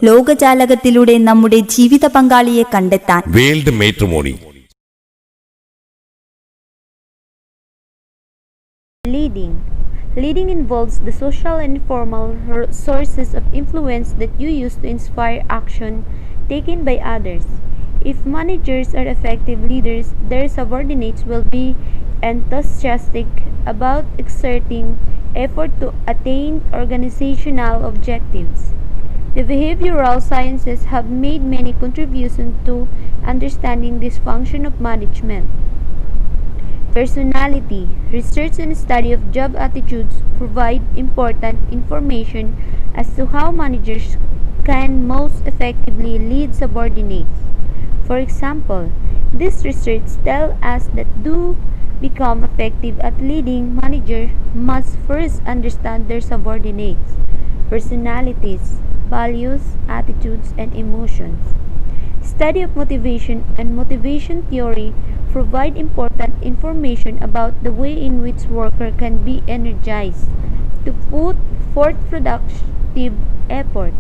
ലോകജാലകത്തിലൂടെ നമ്മുടെ ജീവിത പങ്കാളിയെ കണ്ടെത്താൻ world matrimony. Leading involves the social and informal sources of influence that you use to inspire action taken by others. If managers are effective leaders, their subordinates will be enthusiastic about exerting effort to attain organizational objectives. The behavioral sciences have made many contributions to understanding this function of management. Personality, research and study of job attitudes provide important information as to how managers can most effectively lead subordinates. For example, this research tells us that to become effective at leading, managers must first understand their subordinates, personalities, values, attitudes, and emotions. Study of motivation and motivation theory provide important information about the way in which worker can be energized to put forth productive effort.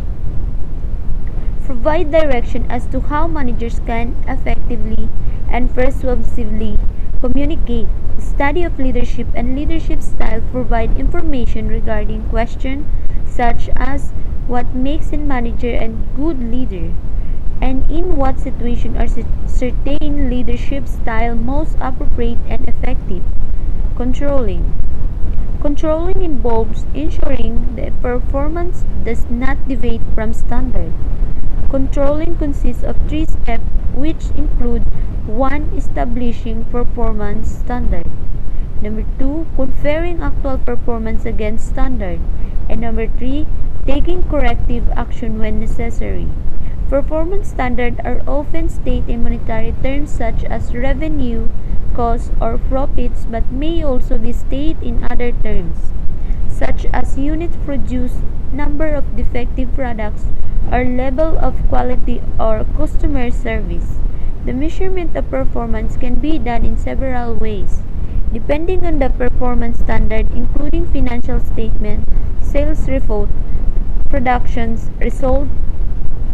Provide direction as to how managers can effectively and persuasively communicate. The study of leadership and leadership style provide information regarding questions such as what makes a manager a good leader, and in what situation are certain leadership style most appropriate and effective. Controlling involves ensuring the performance does not deviate from standard. Controlling consists of 3 steps, which include 1. Establishing performance standard, 2. Conferring actual performance against standard, and 3. Taking corrective action when necessary. Performance standards are often stated in monetary terms such as revenue, cost, or profits, but may also be stated in other terms, such as units produced, number of defective products, or level of quality or customer service. The measurement of performance can be done in several ways, depending on the performance standard, including financial statement, sales report, productions, result,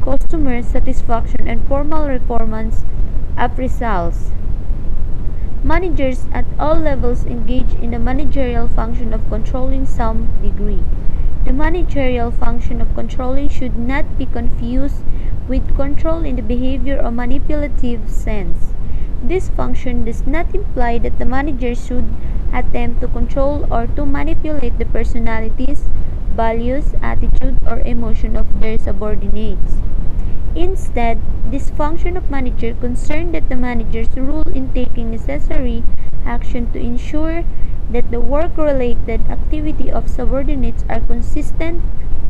customer satisfaction, and formal performance appraisals. Managers at all levels engage in the managerial function of controlling some degree. The managerial function of controlling should not be confused with control in the behavior or manipulative sense. This function does not imply that the manager should attempt to control or to manipulate the personalities, values, attitude, or emotion of their subordinates. Instead, this function of manager concerns that the manager's role in taking necessary action to ensure that the work-related activity of subordinates are consistent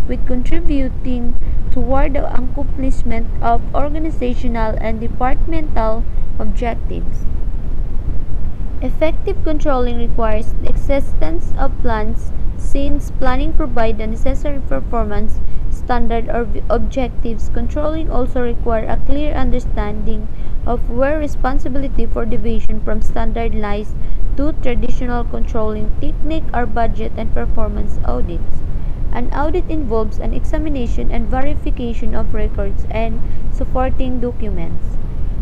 with contributing toward the accomplishment of organizational and departmental objectives. Effective controlling requires the existence of plans, since planning provides the necessary performance standard or objectives. Controlling also requires a clear understanding of where responsibility for deviation from standard lies. To traditional controlling technique are budget and performance audits. An audit involves an examination and verification of records and supporting documents.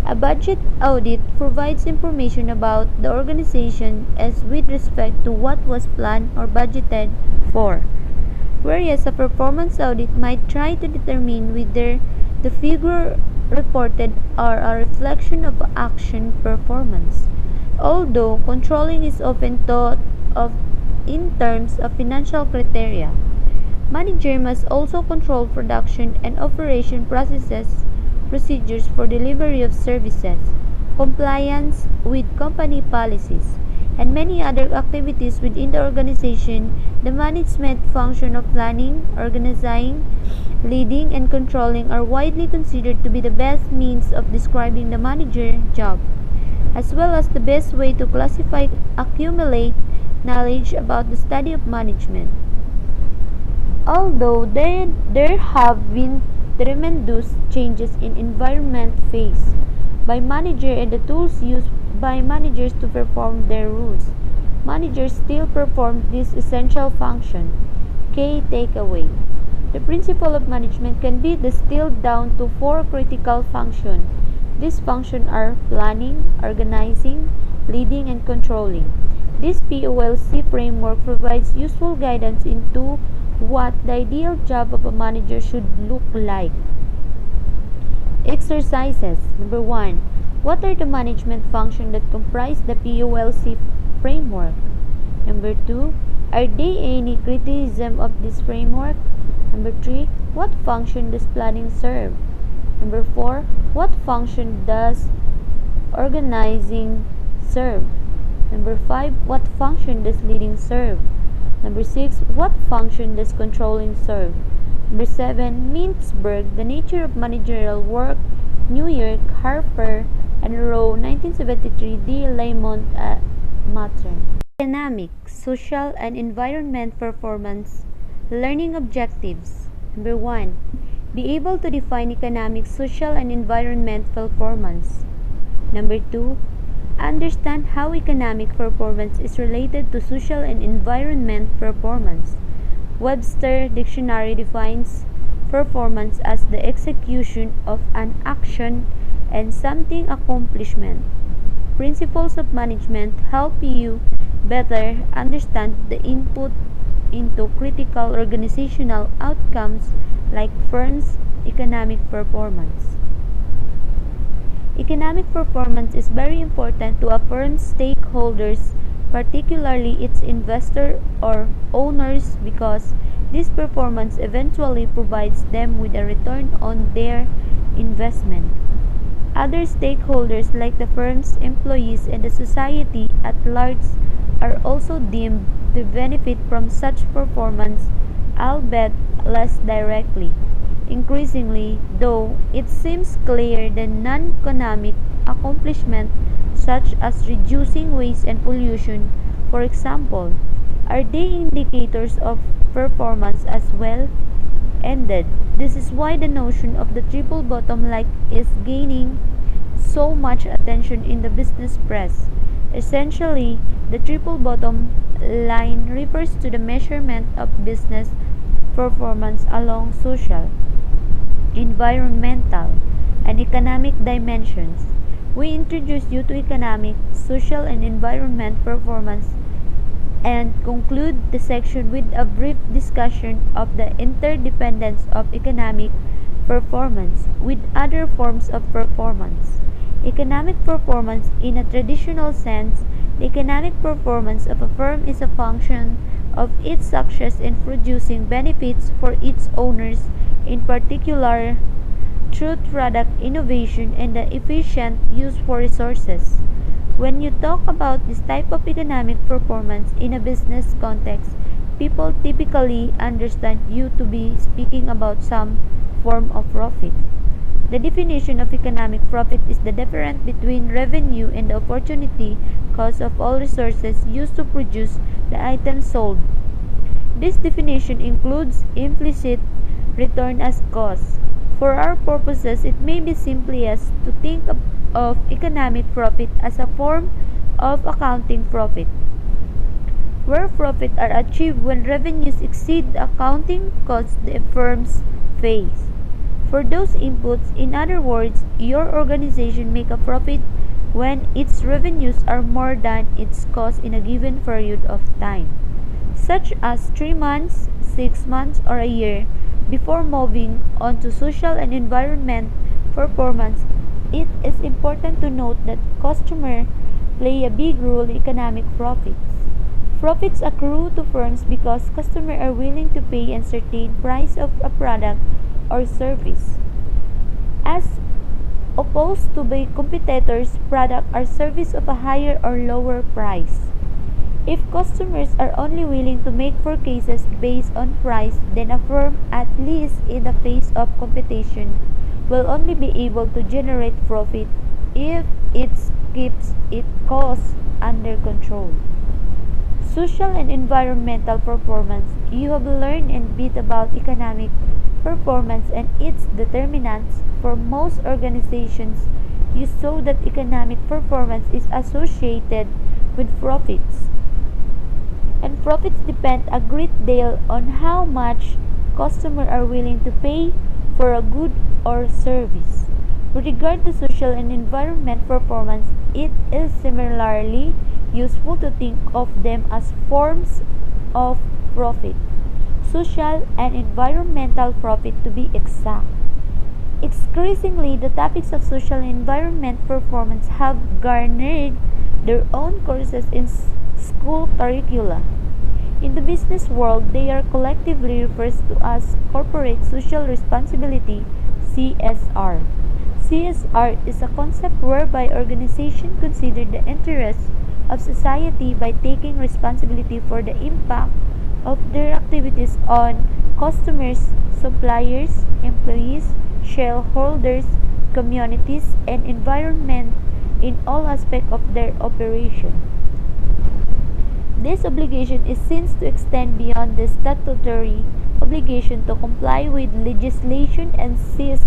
A budget audit provides information about the organization as with respect to what was planned or budgeted for, whereas a performance audit might try to determine whether the figure reported are a reflection of actual performance. Although controlling is often thought of in terms of financial criteria, manager must also control production and operation procedures for delivery of services, compliance with company policies, and many other activities within the organization. The management function of planning, organizing, leading, and controlling are widely considered to be the best means of describing the manager job, as well as the best way to classify, accumulate knowledge about the study of management. Although there have been tremendous changes in environment faced by manager and the tools used by managers to perform their roles, managers still perform this essential function. Key takeaway: The principle of management can be distilled down to four critical functions. These functions are planning, organizing, leading, and controlling. This POLC framework provides useful guidance into what the ideal job of a manager should look like. Exercises. Number 1. What are the management functions that comprise the POLC framework? Number 2. Are there any criticism of this framework? Number 3. What function does planning serve? Number 4. What function does organizing serve? Number 5. What function does leading serve? Number 6. What function does controlling serve? Number 7. Mintzberg, The Nature of Managerial Work, New York, Harper and Row, 1973, D. Lamont Matter. Economic, social, and environment performance. Learning objectives. Number 1. Be able to define economic, social, and environment performance. Number 2. Understand how economic performance is related to social and environment performance. Webster Dictionary defines performance as the execution of an action and something accomplishment. Principles of management help you better understand the input into critical organizational outcomes like firms' economic performance. Economic performance is very important to a firm's stakeholders, particularly its investor or owners, because this performance eventually provides them with a return on their investment. Other stakeholders like the firm's employees and the society at large are also deemed to benefit from such performance, albeit less directly. Increasingly, though, it seems clear that non-economic accomplishments such as reducing waste and pollution, for example, are they indicators of performance as well? Ended. This is why the notion of the triple bottom line is gaining so much attention in the business press. Essentially, the triple bottom line refers to the measurement of business performance along social, environmental, and economic dimensions. We introduce you to economic, social, and environment performance and conclude the section with a brief discussion of the interdependence of economic performance with other forms of performance. Economic performance in a traditional sense, the economic performance of a firm is a function of its success in producing benefits for its owners, in particular through product innovation and the efficient use for resources. When you talk about this type of economic performance in a business context, people typically understand you to be speaking about some form of profit. The definition of economic profit is the difference between revenue and the opportunity cost of all resources used to produce the item sold. This definition includes implicit return as cost. For our purposes, it may be simply as to think of economic profit as a form of accounting profit, where profit are achieved when revenues exceed the accounting costs the firms face. For those inputs, in other words, your organization make a profit when its revenues are more than its cost in a given period of time, such as 3 months, 6 months, or a year. Before moving on to social and environment performance, it is important to note that customers play a big role in economic profits. Profits accrue to firms because customers are willing to pay a certain price of a product or service, as opposed to by competitors' product or service of a higher or lower price. If customers are only willing to make purchases based on price, then a firm, at least in the face of competition, will only be able to generate profit if it keeps its costs under control. Social and environmental performance. You have learned a bit about economic performance and its determinants. For most organizations, you saw that economic performance is associated with profits. And profits depend a great deal on how much customers are willing to pay for a good or service. With regard to social and environment performance, it is similarly useful to think of them as forms of profit. Social and environmental profit to be exact. Increasingly, the topics of social and environment performance have garnered their own courses in school curricula. In the business world, they are collectively referred to as corporate social responsibility (CSR). CSR is a concept whereby organizations consider the interests of society by taking responsibility for the impact of their activities on customers, suppliers, employees, shareholders, communities, and environment in all aspects of their operation. This obligation is seen to extend beyond the statutory obligation to comply with legislation and sees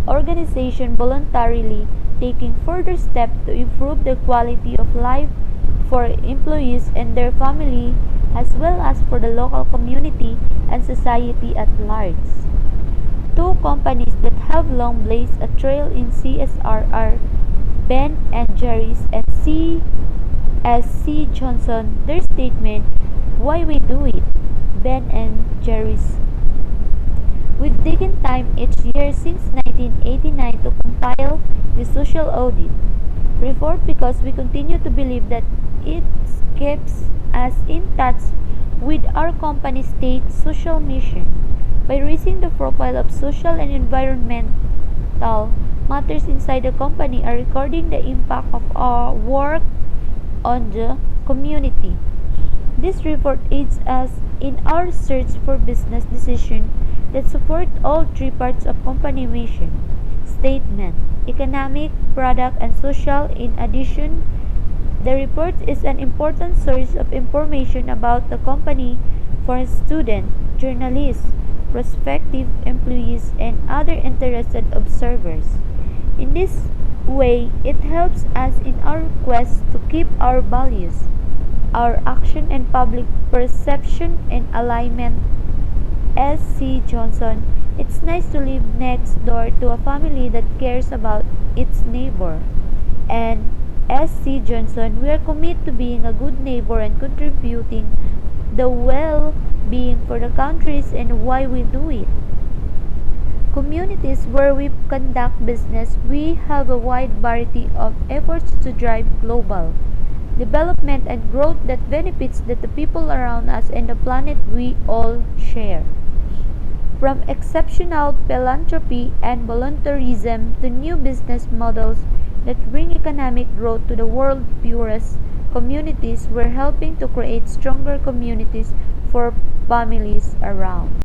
organizations voluntarily taking further steps to improve the quality of life for employees and their family as well as for the local community and society at large. Two companies that have long blazed a trail in CSR are Ben and Jerry's and C.S.C. Johnson. Their statement, "Why we do it?" Ben and Jerry's. We've taken time each year since 1989 to compile the social audit report because we continue to believe that it keeps us in touch with our company's state social mission. By raising the profile of social and environmental matters inside the company are recording the impact of our work on the community. This report aids us in our search for business decisions that support all three parts of company mission: statement, economic, product, and social. In addition, the report is an important source of information about the company for students, journalists, prospective employees, and other interested observers. In this way, it helps us in our quest to keep our values, our action, and public perception in alignment. S.C. Johnson. It's nice to live next door to a family that cares about its neighbor. And S.C. Johnson, we are committed to being a good neighbor and contributing the well-being for the countries and why we do it. Communities where we conduct business, we have a wide variety of efforts to drive global development and growth that benefits the people around us and the planet we all share. From exceptional philanthropy and volunteerism to new business models that bring economic growth to the world's poorest communities, we're helping to create stronger communities for families around.